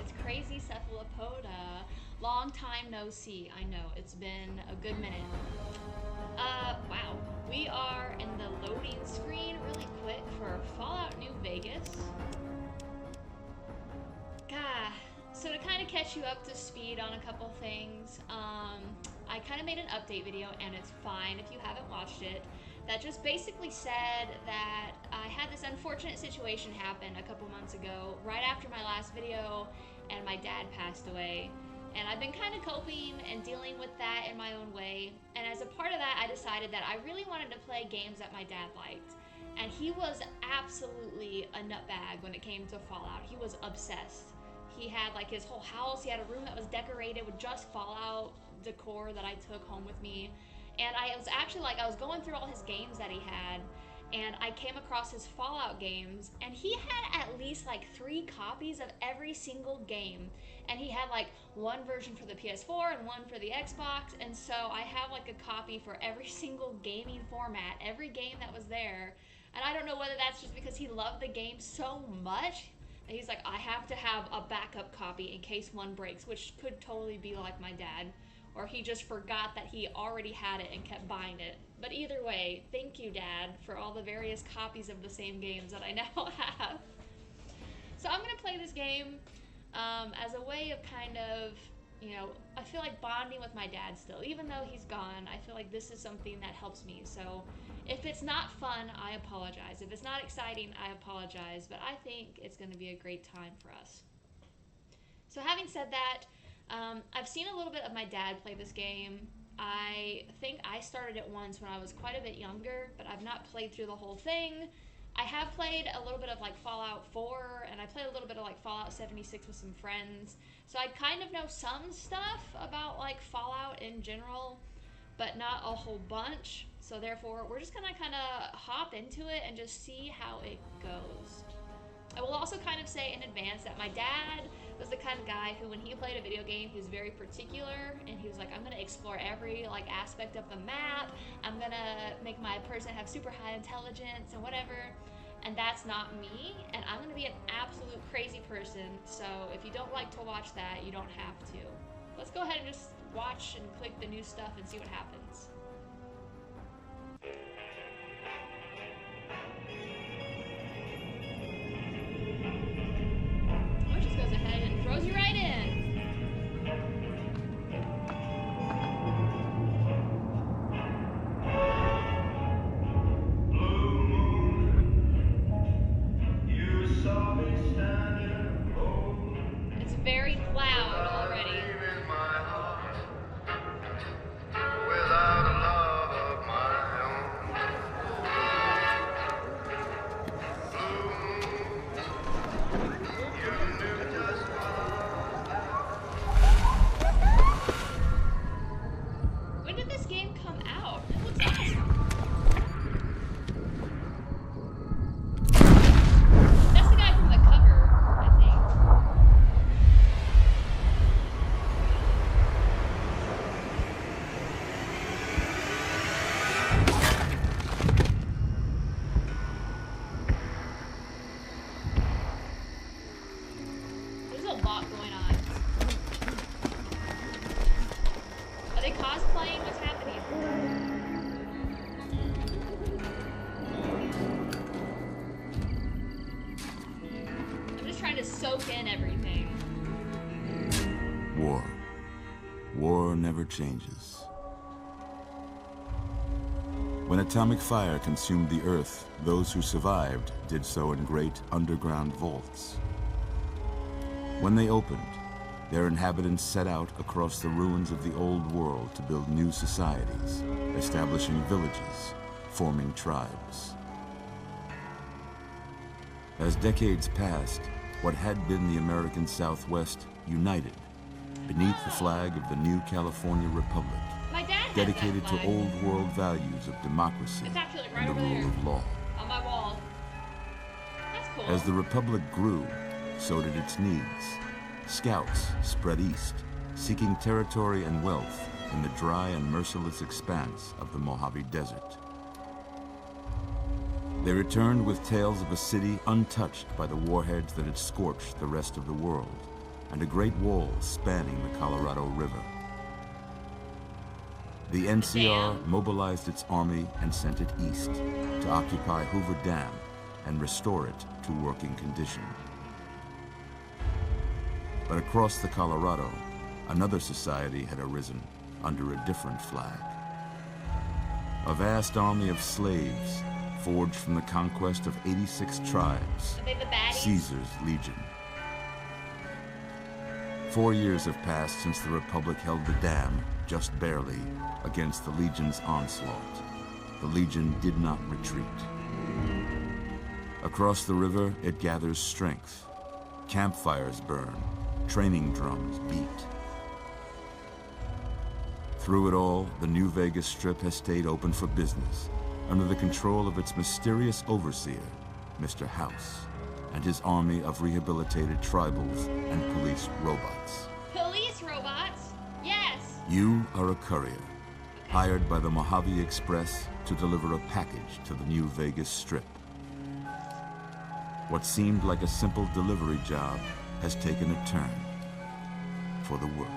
it's CrazyCephalopoda. Long time no see. I know, it's been a good minute. Wow. We are in the loading screen really quick for Fallout New Vegas. God, so to kind of catch you up to speed on a couple things, I kind of made an update video, and it's fine if you haven't watched it, that just basically said that I had this unfortunate situation happen a couple months ago, right after my last video, and my dad passed away. And I've been kind of coping and dealing with that in my own way. And as a part of that, I decided that I really wanted to play games that my dad liked. And he was absolutely a nutbag when it came to Fallout. He was obsessed. He had like his whole house, he had a room that was decorated with just Fallout decor that I took home with me. And I was actually like, I was going through all his games that he had, and I came across his Fallout games, and he had at least like 3 copies of every single game. And he had like one version for the PS4 and one for the Xbox, and so I have like a copy for every single gaming format, every game that was there. And I don't know whether that's just because he loved the game so much that he's like, I have to have a backup copy in case one breaks, which could totally be like my dad. Or he just forgot that he already had it and kept buying it. But either way, thank you, Dad, for all the various copies of the same games that I now have. So I'm going to play this game as a way of kind of, you know, I feel like bonding with my dad still. Even though he's gone, I feel like this is something that helps me. So if it's not fun, I apologize. If it's not exciting, I apologize. But I think it's going to be a great time for us. So having said that, I've seen a little bit of my dad play this game. I think I started it once when I was quite a bit younger, but I've not played through the whole thing. I have played a little bit of like Fallout 4, and I played a little bit of like Fallout 76 with some friends. So I kind of know some stuff about like Fallout in general, but not a whole bunch. So therefore, we're just gonna kind of hop into it and just see how it goes. I will also kind of say in advance that my dad was the kind of guy who, when he played a video game, he was very particular, and he was like, I'm gonna explore every like aspect of the map, I'm gonna make my person have super high intelligence and whatever. And that's not me, and I'm gonna be an absolute crazy person, so if you don't like to watch that, you don't have to. Let's go ahead and just watch and click the new stuff and see what happens. Goes ahead and throws you right in. It's very loud already. Soak in everything. War. War never changes. When atomic fire consumed the earth, those who survived did so in great underground vaults. When they opened, their inhabitants set out across the ruins of the old world to build new societies, establishing villages, forming tribes. As decades passed, what had been the American Southwest united beneath the flag of the new California Republic, dedicated to old world values of democracy and the rule of law. On my wall. That's cool. As the Republic grew, so did its needs. Scouts spread east, seeking territory and wealth in the dry and merciless expanse of the Mojave Desert. They returned with tales of a city untouched by the warheads that had scorched the rest of the world, and a great wall spanning the Colorado River. The NCR mobilized its army and sent it east to occupy Hoover Dam and restore it to working condition. But across the Colorado, another society had arisen under a different flag. A vast army of slaves forged from the conquest of 86 tribes, Are they the baddies? Caesar's Legion. 4 years have passed since the Republic held the dam, just barely, against the Legion's onslaught. The Legion did not retreat. Across the river, it gathers strength. Campfires burn, training drums beat. Through it all, the New Vegas Strip has stayed open for business, under the control of its mysterious overseer, Mr. House, and his army of rehabilitated tribals and police robots. Police robots? Yes! You are a courier, hired by the Mojave Express to deliver a package to the New Vegas Strip. What seemed like a simple delivery job has taken a turn for the worse.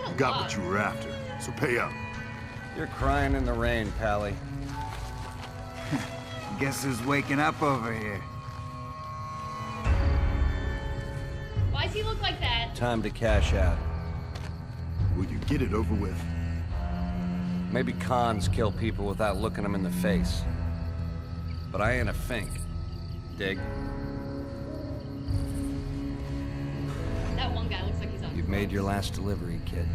You got what you were after, so pay up. You're crying in the rain, Pally. Guess who's waking up over here? Why does he look like that? Time to cash out. Will you get it over with? Maybe cons kill people without looking them in the face. But I ain't a fink. Dig? That one guy looks like he's on You've made your last delivery, kid.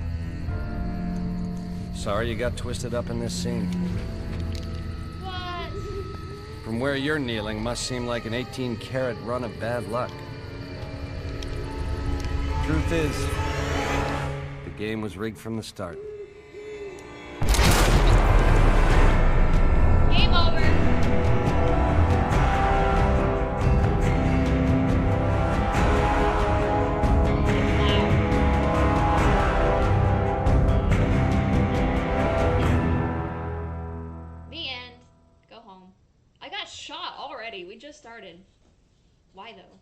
Sorry you got twisted up in this scene. What? From where you're kneeling must seem like an 18-carat run of bad luck. Truth is, the game was rigged from the start. Game over. The end. Go home. I got shot already. We just started. Why though?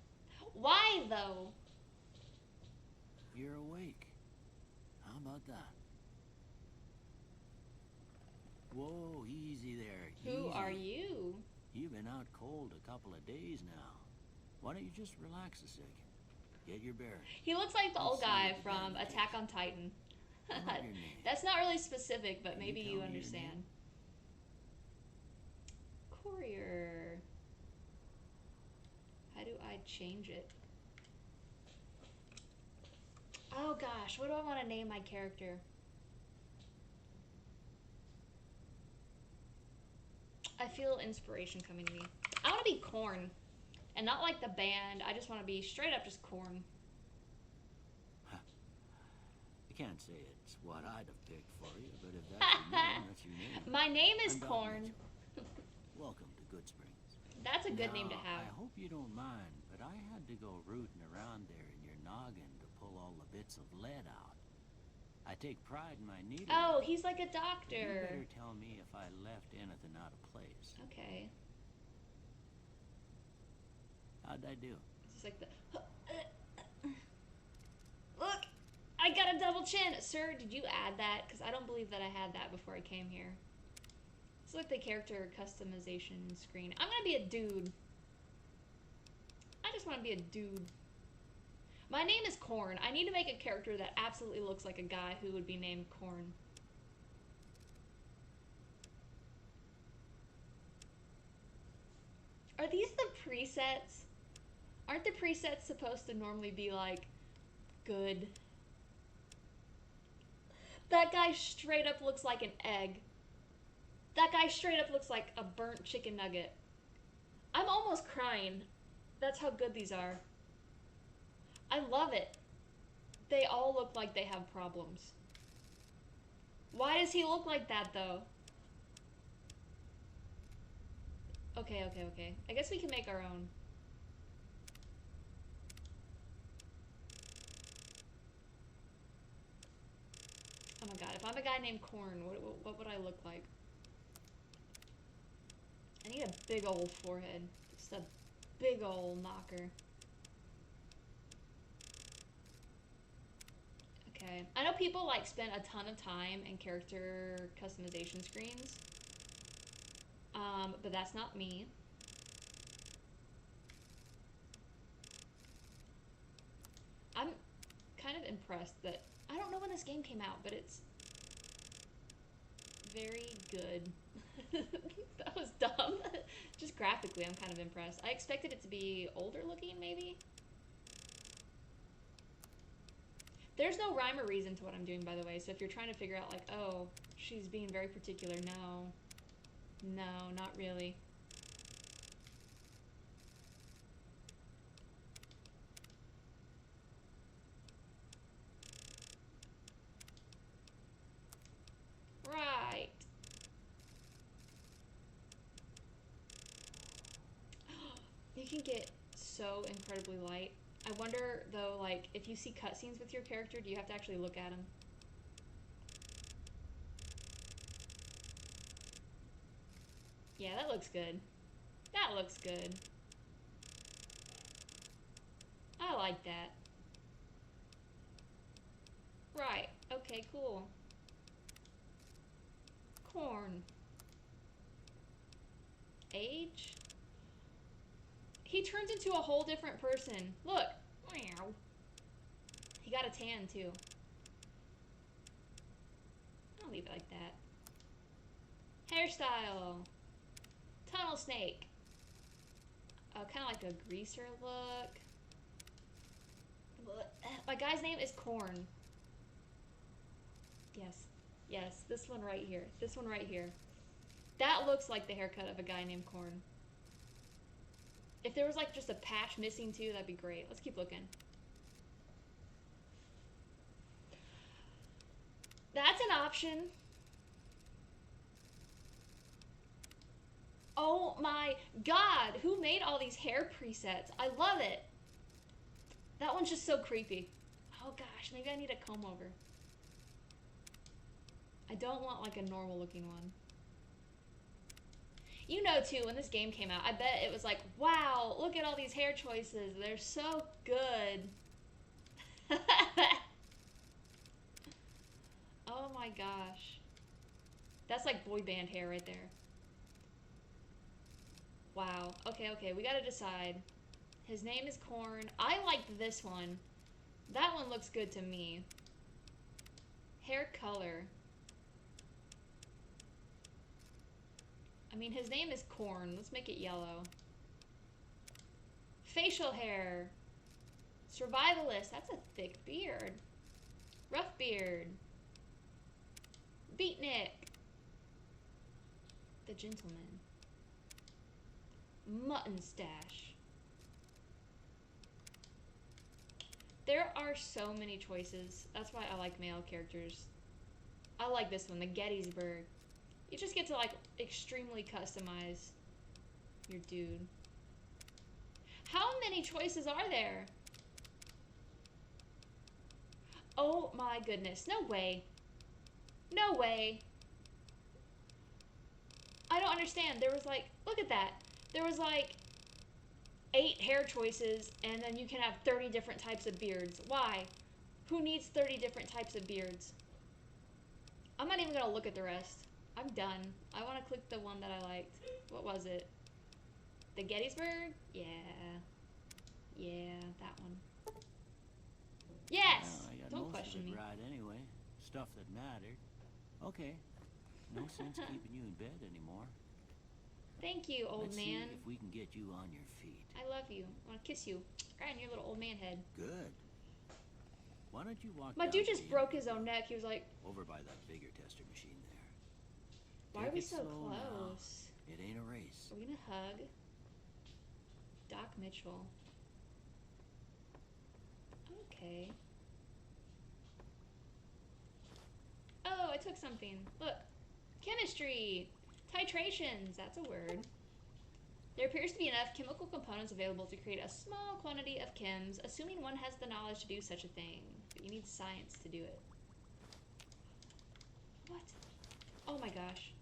Why though? You're awake. How about that? Whoa, easy there. Who easy. are you? You've been out cold a couple of days now. Why don't you just relax a second? Get your bearings. He looks like the old Let's see guy what the from damage Attack is. on Titan. What about your name? That's not really specific, but Can maybe you you tell me your understand. name? Courier. How do I change it? Oh gosh, what do I want to name my character? I feel inspiration coming to me. I want to be Corn. And not like the band. I just want to be straight up just Corn. I can't say it's what I'd have picked for you, but if that's your name, that's your name. My name is I'm Doc Corn. Mitchell. Welcome to Good Springs. That's a good name to Now, have. I hope you don't mind, but I had to go rooting around there in your noggin to pull all the bits of lead out. I take pride in my needle. Oh, he's like a You doctor. better tell me if I left anything out of place. Okay. How'd I do? It's just like the. Look, I got a double chin, sir. Did you add that? Because I don't believe that I had that before I came here. It's like the character customization screen. I'm gonna be a dude. I just want to be a dude. My name is Corn. I need to make a character that absolutely looks like a guy who would be named Corn. Are these the presets? Aren't the presets supposed to normally be like good? That guy straight up looks like an egg. That guy straight up looks like a burnt chicken nugget. I'm almost crying. That's how good these are. I love it. They all look like they have problems. Why does he look like that though? Okay. I guess we can make our own. Oh my god, if I'm a guy named Corn, what would I look like? I need a big old forehead. Just a big old knocker. Okay. I know people like spend a ton of time in character customization screens. But that's not me. I'm kind of impressed that I don't know when this game came out, but it's very good. That was dumb. Just graphically, I'm kind of impressed. I expected it to be older looking, maybe. There's no rhyme or reason to what I'm doing, by the way, so if you're trying to figure out, like, oh, she's being very particular, no. No, not really. Right. You can get so incredibly light. I wonder, though, like, if you see cutscenes with your character, do you have to actually look at them? Yeah, that looks good. That looks good. I like that. Right. Okay, cool. Corn. Age? He turns into a whole different person. Look. Meow. He got a tan, too. I'll leave it like that. Hairstyle. Tunnel snake. Kind of like a greaser look. My guy's name is Corn. Yes. Yes, this one right here. This one right here. That looks like the haircut of a guy named Corn. If there was like just a patch missing too, that'd be great. Let's keep looking. That's an option. Oh my god, who made all these hair presets? I love it. That one's just so creepy. Oh gosh, maybe I need a comb over. I don't want like a normal looking one. You know too, when this game came out, I bet it was like, wow, look at all these hair choices. They're so good. Oh my gosh. That's like boy band hair right there. Wow. Okay, okay, we gotta decide. His name is Corn. I like this one. That one looks good to me. Hair color. I mean, his name is Corn. Let's make it yellow. Facial hair. Survivalist. That's a thick beard. Rough beard. Beatnik. The gentleman. Mutton stash. There are so many choices. That's why I like male characters. I like this one, the Gettysburg. You just get to like extremely customize your dude. How many choices are there? Oh my goodness, no way. No way. I don't understand. There was like, look at that. There was like 8 hair choices and then you can have 30 different types of beards. Why? Who needs 30 different types of beards? I'm not even gonna look at the rest. I'm done. I want to click the one that I liked. What was it? The Gettysburg? Yeah. Yeah, that one. Yes! Well, I got Don't most question of it me. right anyway. Stuff that mattered. Okay. No sense keeping you in bed anymore. Thank you, old Let's man. see if we can get you on your feet. I love you. I want to kiss you. Right in your little old man head. Good. Why don't you walk My down dude to just the broke end his own neck. He was like, over by that bigger tester machine there. why are Take we it so slow now. close? It ain't a race. Are we gonna hug? Doc Mitchell. Okay. Oh, I took something. Look. Chemistry! Titrations! That's a word. There appears to be enough chemical components available to create a small quantity of chems, assuming one has the knowledge to do such a thing. But you need science to do it. What? Oh my gosh.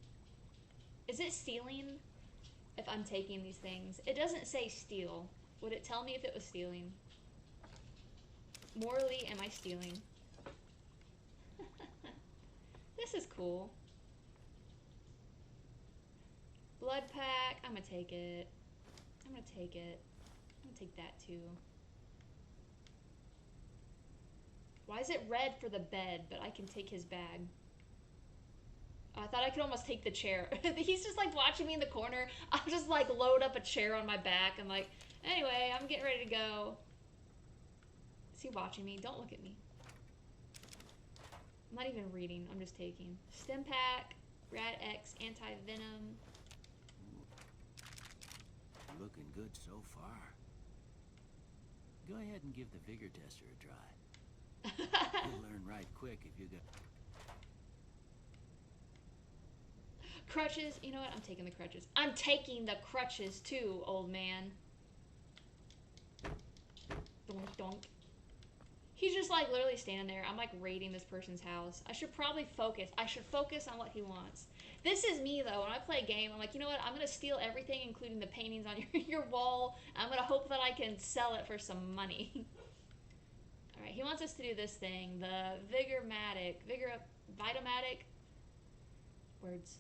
Is it stealing if I'm taking these things. It doesn't say steal. Would it tell me if it was stealing? Morally, am I stealing? This is cool. Blood pack. I'm gonna take it. I'm gonna take it. I'm gonna take that too. Why is it red for the bed, but I can take his bag? Oh, I thought I could almost take the chair. He's just like watching me in the corner. I'll just like load up a chair on my back. I'm like, anyway, I'm getting ready to go. Is he watching me? Don't look at me. I'm not even reading. I'm just taking. Stim pack, Rad X, anti-venom. Looking good so far. Go ahead and give the vigor tester a try. You'll learn right quick if you go. Crutches. You know what? I'm taking the crutches. I'm taking the crutches too, old man. Donk donk. He's just like literally standing there. I'm like raiding this person's house. I should probably focus. I should focus on what he wants. This is me though. When I play a game, I'm like, you know what? I'm gonna steal everything, including the paintings on your wall. I'm gonna hope that I can sell it for some money. All right, he wants us to do this thing. The Vitomatic. Words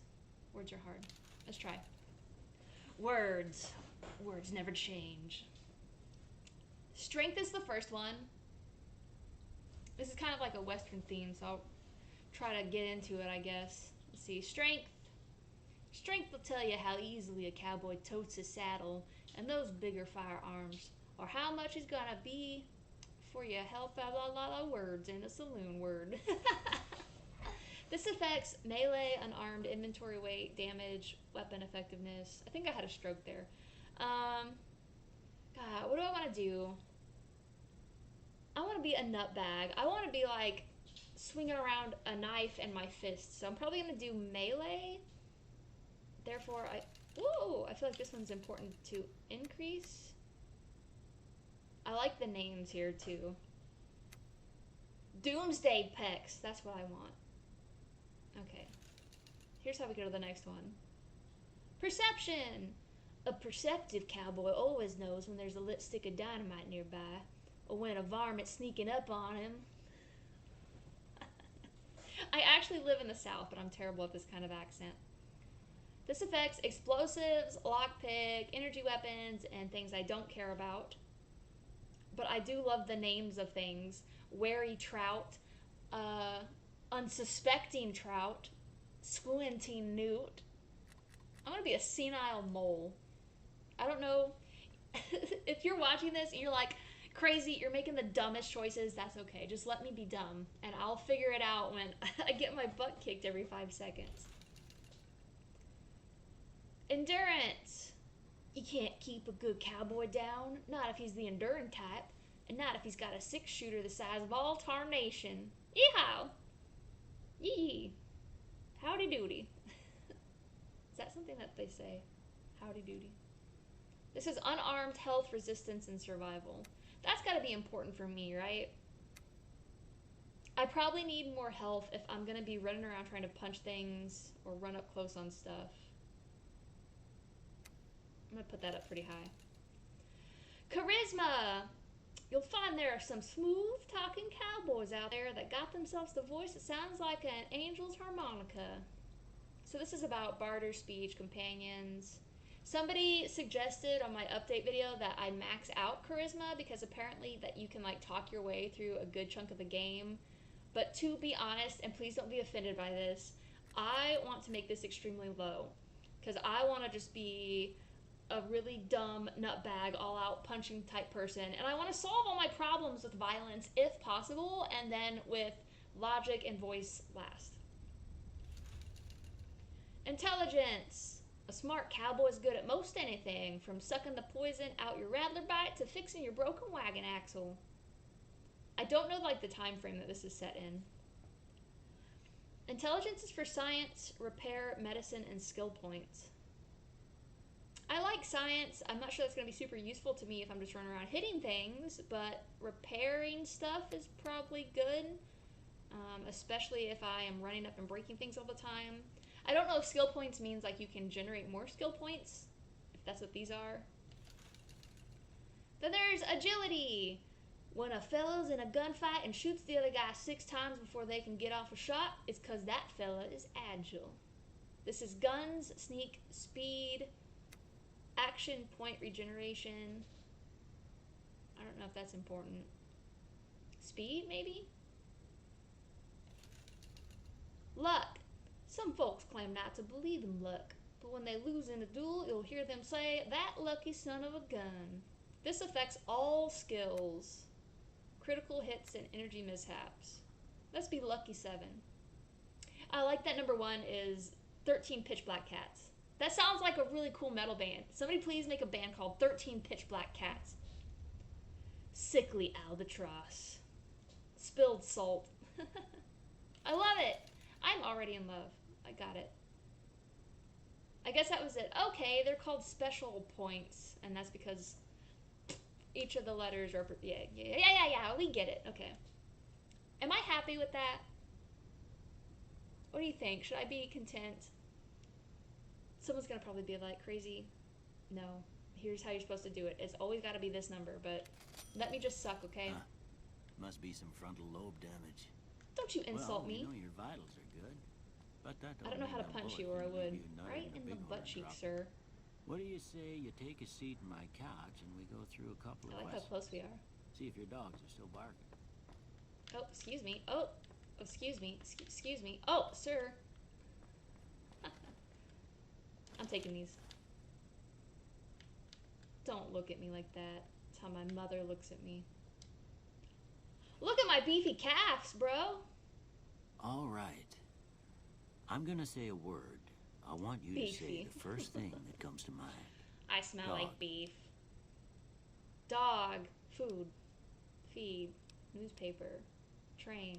are hard. Let's try. Words never change. Strength is the first one. This is kind of like a Western theme, so I'll try to get into it, I guess. Let's see. Strength. Strength will tell you how easily a cowboy totes a saddle and those bigger firearms, or how much he's gonna be for you help out a lot of words in a saloon word. This affects melee, unarmed, inventory weight, damage, weapon effectiveness. I think I had a stroke there. God, what do I want to do? I want to be a nutbag. I want to be like swinging around a knife in my fist. So I'm probably going to do melee. Therefore, I feel like this one's important to increase. I like the names here too. Doomsday Pecs. That's what I want. Okay. Here's how we go to the next one. Perception. A perceptive cowboy always knows when there's a lit stick of dynamite nearby, or when a varmint's sneaking up on him. I actually live in the South, but I'm terrible at this kind of accent. This affects explosives, lockpick, energy weapons, and things I don't care about. But I do love the names of things. Wary trout, unsuspecting trout, squinting newt. I'm gonna be a senile mole. I don't know. If you're watching this and you're like, Crazy, you're making the dumbest choices, that's okay. Just let me be dumb, and I'll figure it out when I get my butt kicked every 5 seconds. Endurance. You can't keep a good cowboy down, not if he's the enduring type, and not if he's got a 6-shooter the size of all tarnation. Yeehaw! Yee! Howdy doody. Is that something that they say? Howdy doody. This is unarmed, health, resistance, and survival. That's gotta be important for me, right? I probably need more health if I'm gonna be running around trying to punch things or run up close on stuff. I'm gonna put that up pretty high. Charisma! You'll find there are some smooth-talking cowboys out there that got themselves the voice that sounds like an angel's harmonica. So this is about barter, speech, companions. Somebody suggested on my update video that I max out charisma because apparently that you can like talk your way through a good chunk of the game. But to be honest, and please don't be offended by this, I want to make this extremely low because I want to just be a really dumb nutbag, all-out punching type person, and I want to solve all my problems with violence if possible, and then with logic and voice last. Intelligence. A smart cowboy is good at most anything, from sucking the poison out your rattler bite to fixing your broken wagon axle. I don't know like the time frame that this is set in. Intelligence is for science, repair, medicine, and skill points. I like science. I'm not sure that's going to be super useful to me if I'm just running around hitting things, but repairing stuff is probably good, especially if I am running up and breaking things all the time. I don't know if skill points means like you can generate more skill points That's what these are. Then there's agility. When a fella's in a gunfight and shoots the other guy 6 times before they can get off a shot, it's because that fella is agile. This is guns, sneak, speed, action, point regeneration. I don't know if that's important. Speed, maybe? Luck. Some folks claim not to believe in luck, but when they lose in a duel, you'll hear them say, "That lucky son of a gun." This affects all skills. Critical hits and energy mishaps. Let's be lucky 7. I like that number 1 is 13 Pitch Black Cats. That sounds like a really cool metal band. Somebody please make a band called 13 Pitch Black Cats. Sickly albatross. Spilled salt. I love it. I'm already in love. I got it. I guess that was it. Okay, they're called special points, and that's because each of the letters are... Yeah, we get it. Okay. Am I happy with that? What do you think? Should I be content? Someone's gonna probably be like, crazy. No. Here's how you're supposed to do it. It's always gotta be this number, but let me just suck, okay? Must be some frontal lobe damage. Don't you insult well, me. You know your vitals are good, but that I don't know how to punch you, or I would. Right in the butt cheek, sir. What do you say you take a seat in my couch and we go through a couple of I like questions? how close we are. See if your dogs are still barking. Oh, excuse me. Oh, excuse me. Excuse me. Oh, sir. I'm taking these. Don't look at me like that. That's how my mother looks at me. Look at my beefy calves, bro. All right. I'm gonna say a word. I want you to say the first thing that comes to mind. I smell Dog. like beef. Dog. Food. Feed. Newspaper. Train.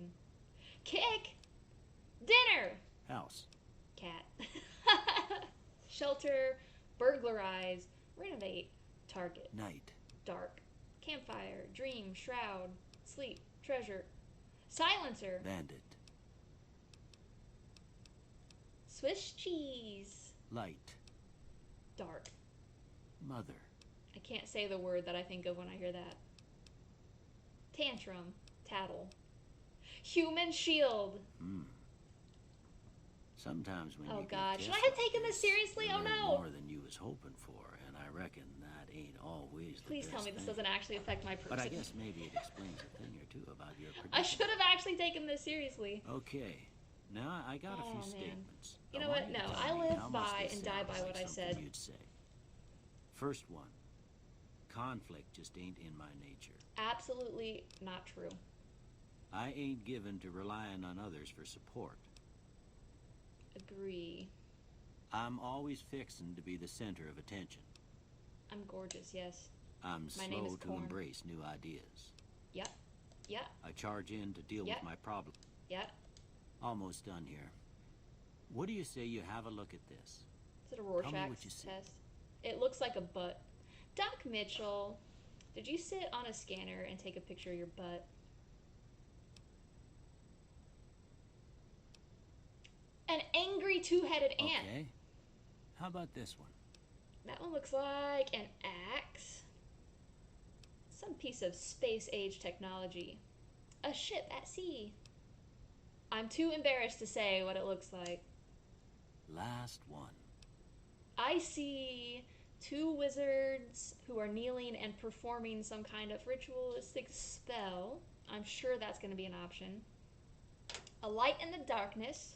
Kick. Dinner. House. Cat. Shelter. Burglarize. Renovate. Target. Night. Dark. Campfire. Dream. Shroud. Sleep. Treasure. Silencer. Bandit. Swiss cheese. Light. Dark. Mother. I can't say the word that I think of when I hear that. Tantrum. Tattle. Human shield. Sometimes when Oh you God, get should I gifts have taken like this seriously? you Oh learn no. more than you was hoping for, and I reckon that ain't always the Please best tell me this thing. doesn't actually affect my But I person. guess maybe it explains a thing or two about your I predicament. should have actually taken this seriously. Okay. Now I got a Oh, few man. statements. You I know want what? to No, tell I me live how much by they and die sound by like what I something said. You'd say. First one. Conflict just ain't in my nature. Absolutely not true. I ain't given to relying on others for support. Agree. I'm always fixin' to be the center of attention. I'm gorgeous, yes. I'm My name is slow to Corn. embrace new ideas. Yep. Yep. I charge in to deal Yep. with my problem. Yep. Almost done here. What do you say you have a look at this? Is it a Tell me Rorschach what you see. test? It looks like a butt. Doc Mitchell, did you sit on a scanner and take a picture of your butt? An angry two-headed ant. Okay. How about this one? That one looks like an axe. Some piece of space-age technology. A ship at sea. I'm too embarrassed to say what it looks like. Last one. I see 2 wizards who are kneeling and performing some kind of ritualistic spell. I'm sure that's going to be an option. A light in the darkness.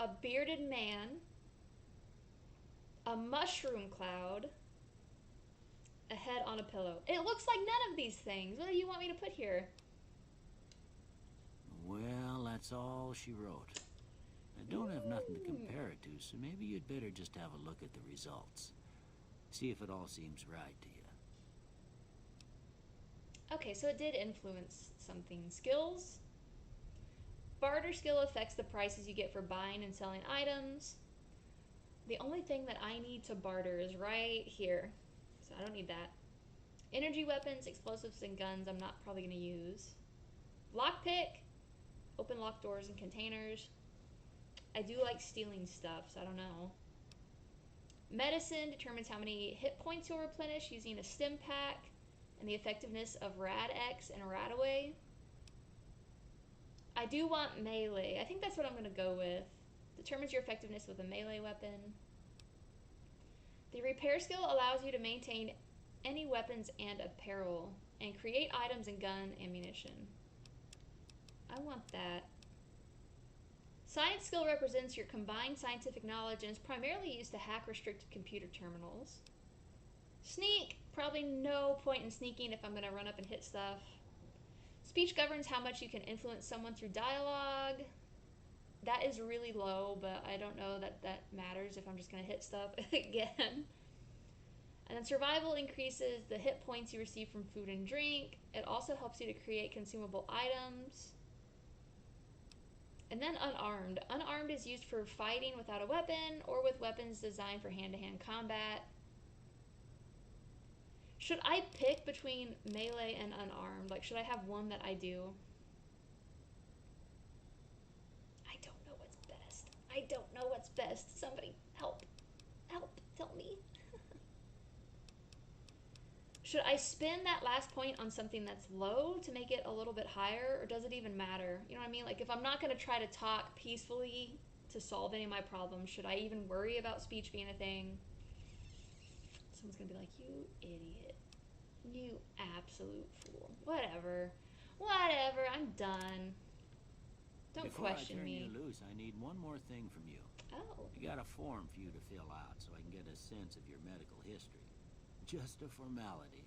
A bearded man. A mushroom cloud. A head on a pillow. It looks like none of these things. What do you want me to put here? Well, that's all she wrote. I don't have nothing to compare it to, so maybe you'd better just have a look at the results. See if it all seems right to you. Okay, so it did influence something. Skills. Barter skill affects the prices you get for buying and selling items. The only thing that I need to barter is right here. So I don't need that. Energy weapons, explosives, and guns I'm not probably going to use. Lockpick. Open locked doors and containers. I do like stealing stuff, so I don't know. Medicine determines how many hit points you'll replenish using a stim pack, and the effectiveness of Rad-X and Radaway. I do want melee. I think that's what I'm going to go with. Determines your effectiveness with a melee weapon. The repair skill allows you to maintain any weapons and apparel, and create items and gun ammunition. I want that. Science skill represents your combined scientific knowledge and is primarily used to hack restricted computer terminals. Sneak! Probably no point in sneaking if I'm going to run up and hit stuff. Speech governs how much you can influence someone through dialogue. That is really low, but I don't know that that matters if I'm just going to hit stuff again. And then survival increases the hit points you receive from food and drink. It also helps you to create consumable items. And then unarmed. Unarmed is used for fighting without a weapon or with weapons designed for hand-to-hand combat. Should I pick between melee and unarmed? Like, should I have one that I do? I don't know what's best. I don't know what's best. Somebody help. Help. Tell me. Should I spend that last point on something that's low to make it a little bit higher, or does it even matter? You know what I mean? Like, if I'm not going to try to talk peacefully to solve any of my problems, should I even worry about speech being a thing? Someone's going to be like, you idiot. You absolute fool. Whatever. Whatever. I'm done. Don't question me. Before I turn you loose, I need one more thing from you. Oh. I got a form for you to fill out so I can get a sense of your medical history. Just a formality.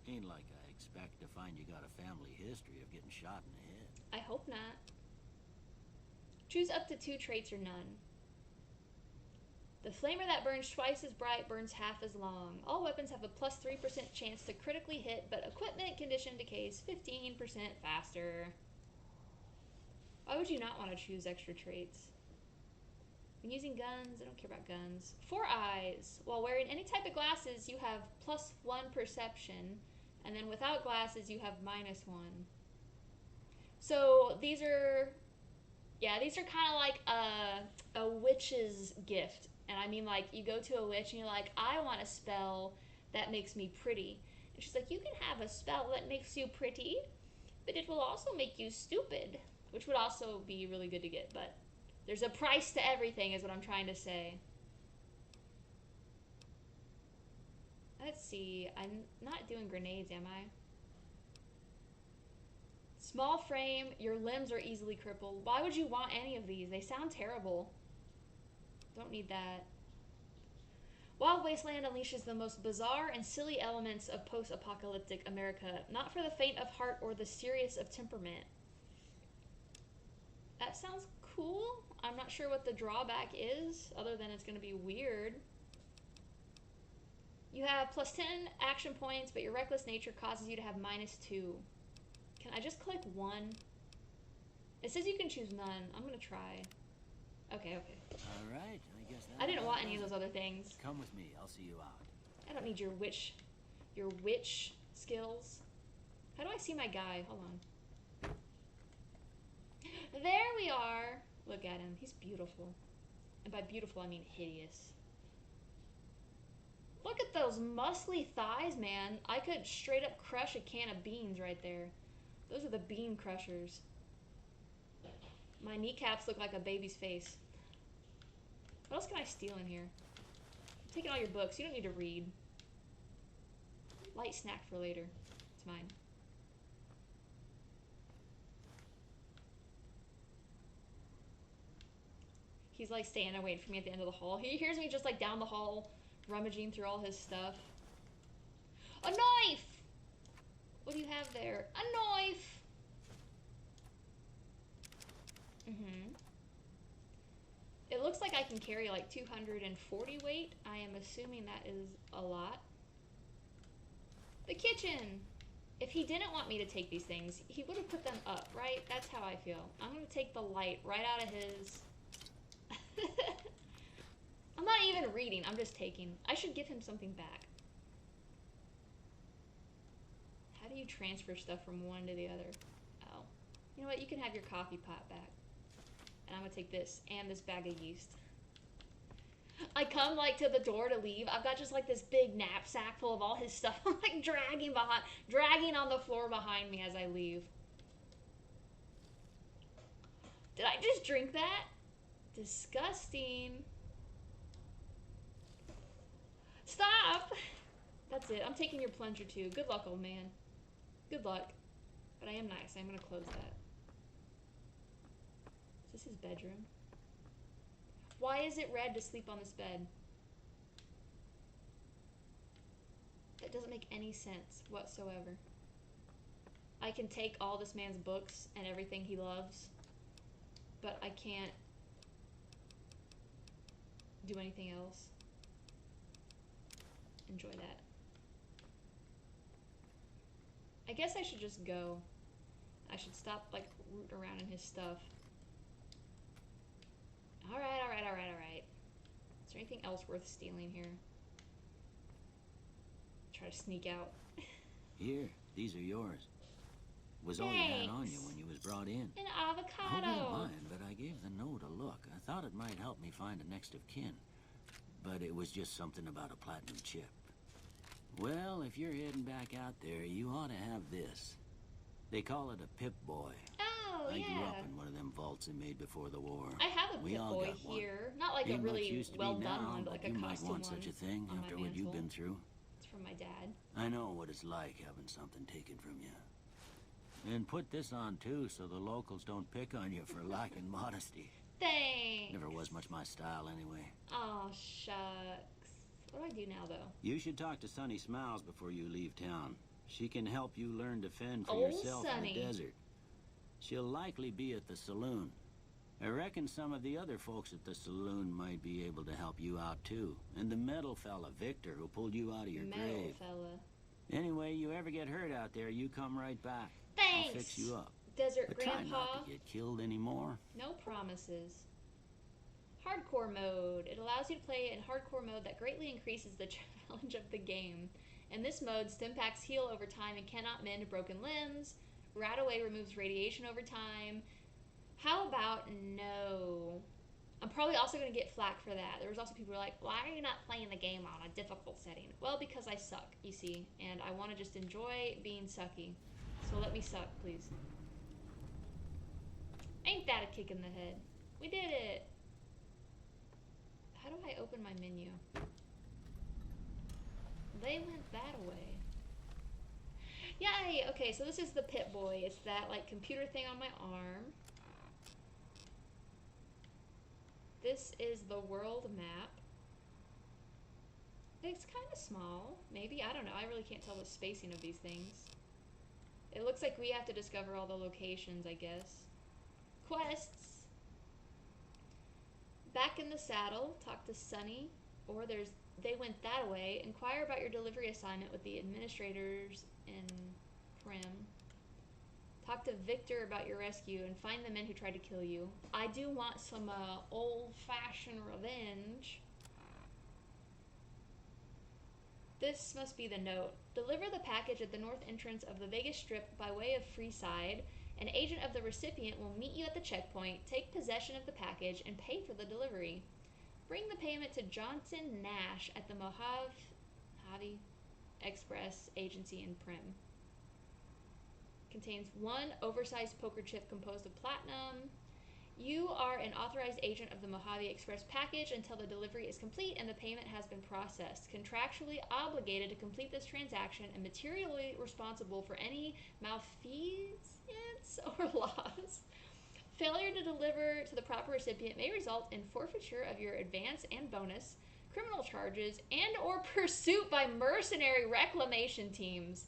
Ain't like I expect to find you got a family history of getting shot in the head. I hope not. Choose up to 2 traits or none. The flamer that burns twice as bright burns half as long. All weapons have a plus 3% chance to critically hit, but equipment condition decays 15% faster. Why would you not want to choose extra traits? When using guns, I don't care about guns. 4 eyes. While wearing any type of glasses, you have plus 1 perception, and then without glasses, you have minus 1. So these are, yeah, these are kind of like a witch's gift. And I mean, like, you go to a witch and you're like, I want a spell that makes me pretty. And she's like, you can have a spell that makes you pretty, but it will also make you stupid, which would also be really good to get, but there's a price to everything is what I'm trying to say. Let's see. I'm not doing grenades, am I? Small frame. Your limbs are easily crippled. Why would you want any of these? They sound terrible. Don't need that. Wild Wasteland unleashes the most bizarre and silly elements of post-apocalyptic America, not for the faint of heart or the serious of temperament. That sounds cool. I'm not sure what the drawback is, other than it's going to be weird. You have plus 10 action points, but your reckless nature causes you to have minus 2. Can I just click 1? It says you can choose none. I'm going to try. Okay, okay. All right, I guess that. I didn't want any of those other things. Come with me. I'll see you out. I don't need your witch skills. How do I see my guy? Hold on. There we are. Look at him. He's beautiful. And by beautiful, I mean hideous. Look at those muscly thighs, man. I could straight up crush a can of beans right there. Those are the bean crushers. My kneecaps look like a baby's face. What else can I steal in here? I'm taking all your books. You don't need to read. Light snack for later. It's mine. He's like standing there waiting for me at the end of the hall. He hears me just like down the hall, rummaging through all his stuff. A knife! What do you have there? A knife! It looks like I can carry like 240 weight. I am assuming that is a lot. The kitchen! If he didn't want me to take these things, he would have put them up, right? That's how I feel. I'm gonna take the light right out of his... I'm not even reading, I'm just taking. I should give him something back. How do you transfer stuff from one to the other? Oh. You know what, you can have your coffee pot back. And I'm gonna take this and this bag of yeast. I come like to the door to leave. I've got just like this big knapsack full of all his stuff. I'm like dragging on the floor behind me as I leave. Did I just drink that? Disgusting. Stop! That's it. I'm taking your plunger too. Good luck, old man. Good luck. But I am nice. I'm gonna close that. Is this his bedroom? Why is it red to sleep on this bed? That doesn't make any sense whatsoever. I can take all this man's books and everything he loves, but I can't do anything else. Enjoy that. I guess I should just go. I should stop, like, rooting around in his stuff. Alright. Is there anything else worth stealing here? Try to sneak out. Here, these are yours. Was all you had on you when you was brought in. An I hope you don't avocado. mind, but I gave the note a look. I thought it might help me find a next of kin. But it was just something about a platinum chip. Well, if you're heading back out there, you ought to have this. They call it a Pip-Boy. Oh, I grew yeah. up in one of them vaults they made before the war. I have a We all Pip-Boy got one. here. Not like a Ain't much really used to be well done now, one, but like a you might costume want one. such a thing on my after what you've mantle. been through. It's from my dad. I know what it's like having something taken from you. And put this on too, so the locals don't pick on you for lacking modesty. Thanks. Never was much my style anyway. Oh, shucks. What do I do now, though? You should talk to Sunny Smiles before you leave town. She can help you learn to fend for Old yourself Sunny. in the desert. She'll likely be at the saloon. I reckon some of the other folks at the saloon might be able to help you out too. And the metal fella, Victor, who pulled you out of your Metal grave. fella. Anyway, you ever get hurt out there, you come right back. Thanks. I'll fix you up. Desert But try Grandpa. not to get killed anymore. No promises. Hardcore mode. It allows you to play in hardcore mode that greatly increases the challenge of the game. In this mode, Stimpaks heal over time and cannot mend broken limbs. Radaway removes radiation over time. How about no? I'm probably also going to get flack for that. There was also people who were like, why are you not playing the game on a difficult setting? Well, because I suck, you see, and I want to just enjoy being sucky. So let me suck, please. Ain't that a kick in the head? We did it! How do I open my menu? They went that away. Yay! Okay, so this is the Pip-Boy. It's that, like, computer thing on my arm. This is the world map. It's kind of small. Maybe? I don't know. I really can't tell the spacing of these things. It looks like we have to discover all the locations, I guess. Quests! Back in the saddle. Talk to Sunny. Or there's... They went that way. Inquire about your delivery assignment with the administrators in Prim. Talk to Victor about your rescue and find the men who tried to kill you. I do want some old-fashioned revenge. This must be the note. Deliver the package at the north entrance of the Vegas Strip by way of Freeside. An agent of the recipient will meet you at the checkpoint, take possession of the package, and pay for the delivery. Bring the payment to Johnson Nash at the Mojave Express Agency in Prim. Contains one oversized poker chip composed of platinum. You are an authorized agent of the Mojave Express package until the delivery is complete and the payment has been processed. Contractually obligated to complete this transaction and materially responsible for any malfeasance or loss. Failure to deliver to the proper recipient may result in forfeiture of your advance and bonus, criminal charges, and or pursuit by mercenary reclamation teams.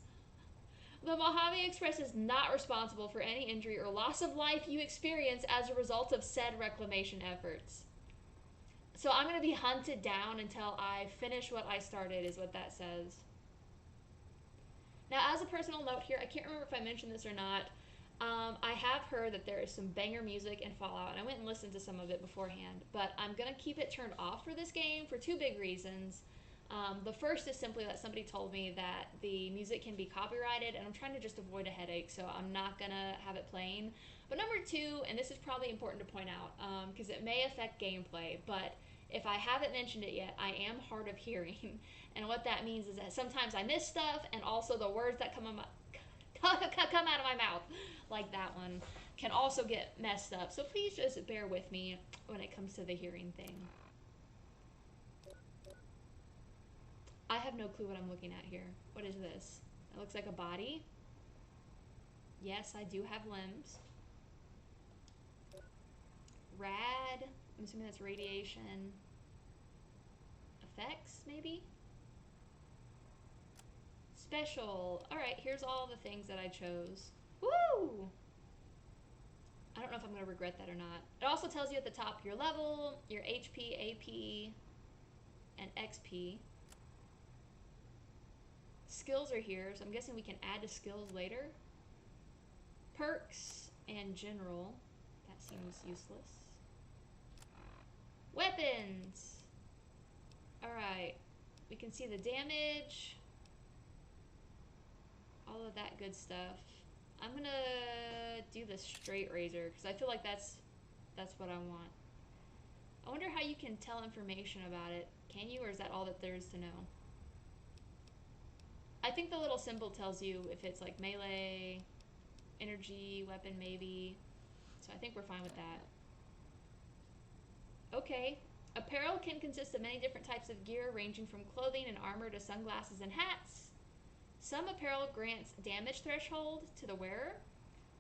The Mojave Express is not responsible for any injury or loss of life you experience as a result of said reclamation efforts. So I'm going to be hunted down until I finish what I started, is what that says. Now, as a personal note here, I can't remember if I mentioned this or not. I have heard that there is some banger music in Fallout, and I went and listened to some of it beforehand, but I'm going to keep it turned off for this game for two big reasons. The first is simply that somebody told me that the music can be copyrighted, and I'm trying to just avoid a headache, so I'm not going to have it playing. But number two, and this is probably important to point out, because it may affect gameplay, but If I haven't mentioned it yet, I am hard of hearing. And what that means is that sometimes I miss stuff, and also the words that come out of my mouth, like that one, can also get messed up. So please just bear with me when it comes to the hearing thing. I have no clue what I'm looking at here. What is this? It looks like a body. Yes, I do have limbs. Rad. I'm assuming that's radiation. Effects, maybe? Special. Alright, here's all the things that I chose. Woo! I don't know if I'm going to regret that or not. It also tells you at the top your level, your HP, AP, and XP. Skills are here, so I'm guessing we can add to skills later. Perks and general. That seems useless. Weapons! Alright. We can see the damage. All of that good stuff. I'm gonna do the straight razor, because I feel like that's what I want. I wonder how you can tell information about it. Can you, or is that all that there is to know? I think the little symbol tells you if it's like melee, energy, weapon maybe. So I think we're fine with that. Okay. Apparel can consist of many different types of gear, ranging from clothing and armor to sunglasses and hats. Some apparel grants damage threshold to the wearer.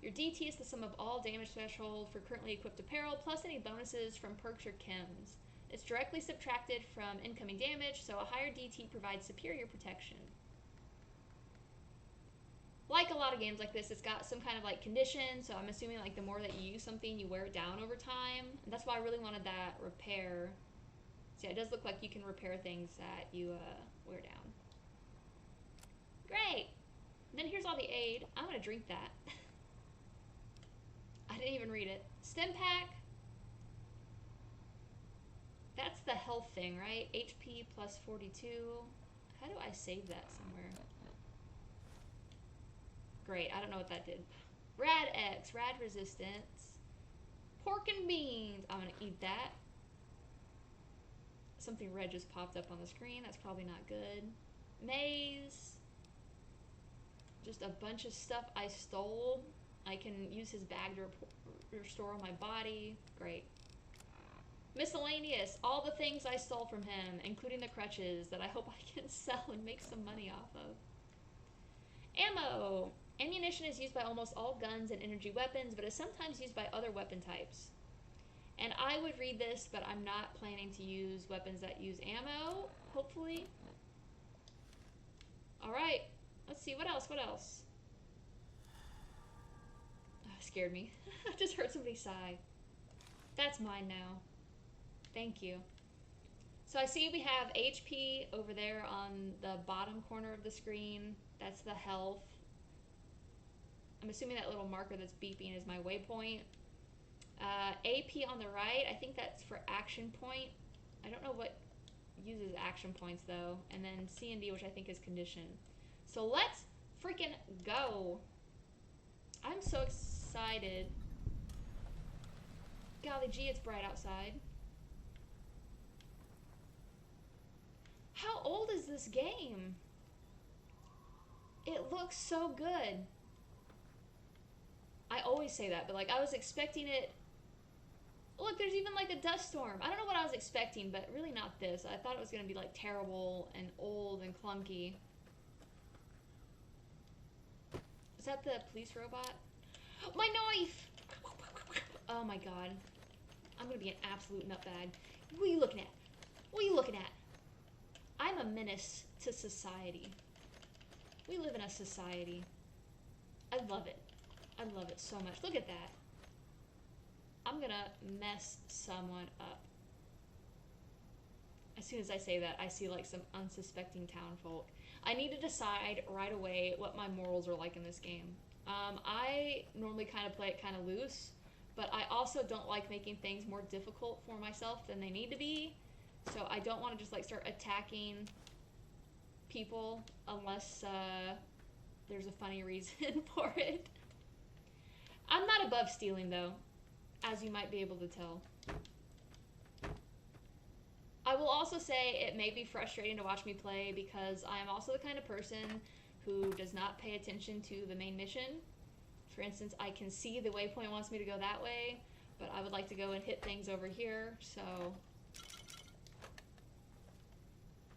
Your DT is the sum of all damage threshold for currently equipped apparel, plus any bonuses from perks or chems. It's directly subtracted from incoming damage, so a higher DT provides superior protection. Like a lot of games like this, it's got some kind of like condition, so I'm assuming like the more that you use something, you wear it down over time. And that's why I really wanted that repair. So yeah, it does look like you can repair things that you wear down. Great! And then here's all the aid. I'm gonna drink that. I didn't even read it. Stim pack. That's the health thing, right? HP plus 42. How do I save that somewhere? Great, I don't know what that did. Rad X, rad resistance. Pork and beans. I'm gonna eat that. Something red just popped up on the screen. That's probably not good. Maze. Just a bunch of stuff I stole. I can use his bag to restore my body. Great. Miscellaneous. All the things I stole from him, including the crutches that I hope I can sell and make some money off of. Ammo. Ammunition is used by almost all guns and energy weapons, but is sometimes used by other weapon types. And I would read this, but I'm not planning to use weapons that use ammo, hopefully. Alright, let's see, what else, what else? Oh, scared me. I just heard somebody sigh. That's mine now. Thank you. So I see we have HP over there on the bottom corner of the screen. That's the health. I'm assuming that little marker that's beeping is my waypoint. AP on the right, I think that's for action point. I don't know what uses action points though. And then C and D, which I think is condition. So let's freaking go. I'm so excited. Golly gee, it's bright outside. How old is this game? It looks so good. I always say that, but like I was expecting it. Look, there's even like a dust storm. I don't know what I was expecting, but really not this. I thought it was going to be like terrible and old and clunky. Is that the police robot? My knife! Oh my god. I'm going to be an absolute nutbag. What are you looking at? What are you looking at? I'm a menace to society. We live in a society. I love it. I love it so much. Look at that. I'm gonna mess someone up. As soon as I say that, I see like some unsuspecting townfolk. I need to decide right away what my morals are like in this game. I normally kind of play it kind of loose, but I also don't like making things more difficult for myself than they need to be. So I don't want to just like start attacking people unless there's a funny reason for it. I'm not above stealing though, as you might be able to tell. I will also say it may be frustrating to watch me play because I am also the kind of person who does not pay attention to the main mission. For instance, I can see the waypoint wants me to go that way, but I would like to go and hit things over here, so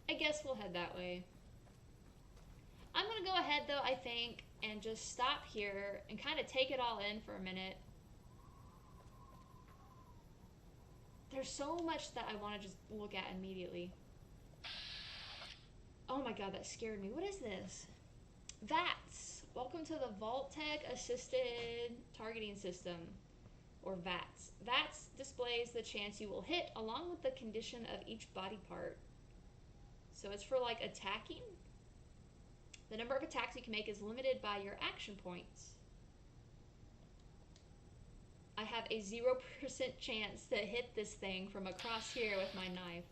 I guess we'll head that way. I'm gonna go ahead though, I think, and just stop here and kind of take it all in for a minute. There's so much that I want to just look at immediately. Oh my god, that scared me. What is this? VATS. Welcome to the Vault-Tec Assisted Targeting System, or VATS. VATS displays the chance you will hit along with the condition of each body part. So it's for like attacking. The number of attacks you can make is limited by your action points. I have a 0% chance to hit this thing from across here with my knife.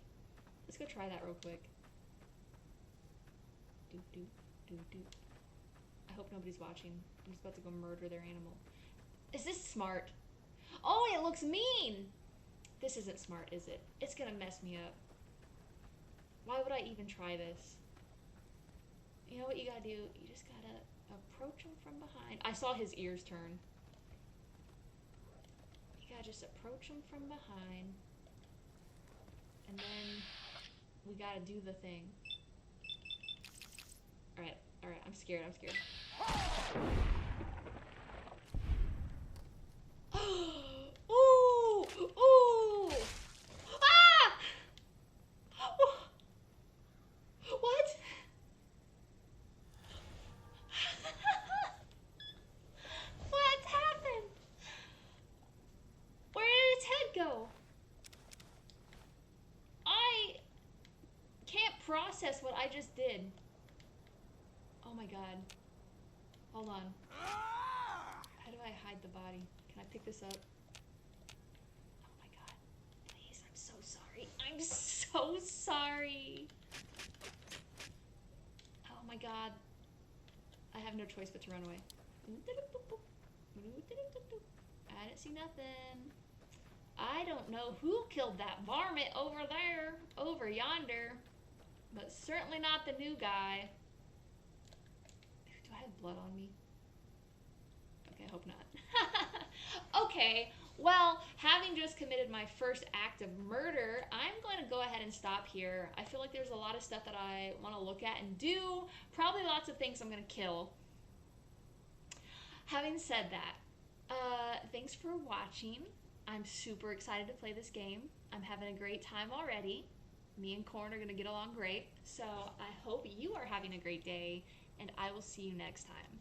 Let's go try that real quick. Doop, doop, doop, doop. I hope nobody's watching. I'm just about to go murder their animal. Is this smart? Oh, it looks mean! This isn't smart, is it? It's gonna mess me up. Why would I even try this? You know what you gotta do? You just gotta approach him from behind. I saw his ears turn. You gotta just approach him from behind. And then we gotta do the thing. Alright, alright, I'm scared, I'm scared. Ooh! Ooh! Ah! What? What happened? Where did its head go? I can't process what I just did. Oh my god. Hold on. How do I hide the body? Can I pick this up? Oh my god. Please, I'm so sorry. I'm so sorry. Oh my god. I have no choice but to run away. I didn't see nothing. I don't know who killed that varmint over there, over yonder, but certainly not the new guy. Do I have blood on me? Okay, I hope not. Okay, well, having just committed my first act of murder, I'm going to go ahead and stop here. I feel like there's a lot of stuff that I want to look at and do. Probably lots of things I'm going to kill. Having said that, thanks for watching. I'm super excited to play this game. I'm having a great time already. Me and Corn are going to get along great. So I hope you are having a great day, and I will see you next time.